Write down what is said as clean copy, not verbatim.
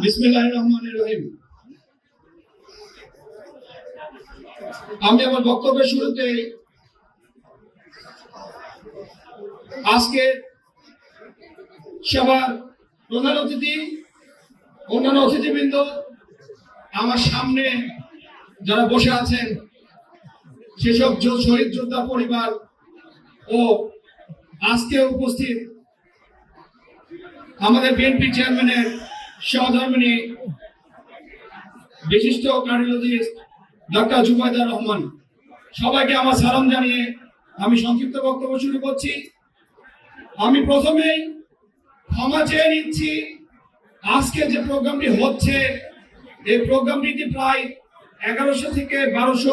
বিসমিল্লাহির রহমানির রহিম। আমি আমার বক্তব্যের শুরুতে আজকে সবার প্রধান অতিথি, অন্যান্য অতিথিবৃন্দ, আমার সামনে যারা বসে আছেন সেসব শহীদ যোদ্ধা পরিবার ও আজকে উপস্থিত আমাদের বিএনপি চেয়ারম্যানের সহধর্মিণী বিশিষ্ট কার্ডিওলজিস্ট ডক্টর জুবাইদা রহমান, সবাইকে আমার সালাম জানিয়ে আমি সংক্ষিপ্ত বক্তব্য শুরু করছি। আমি প্রথমেই ক্ষমা চেয়ে নিচ্ছি, আজকে যে প্রোগ্রামটি হচ্ছে এই প্রোগ্রামটি প্রায় 1100 থেকে 1200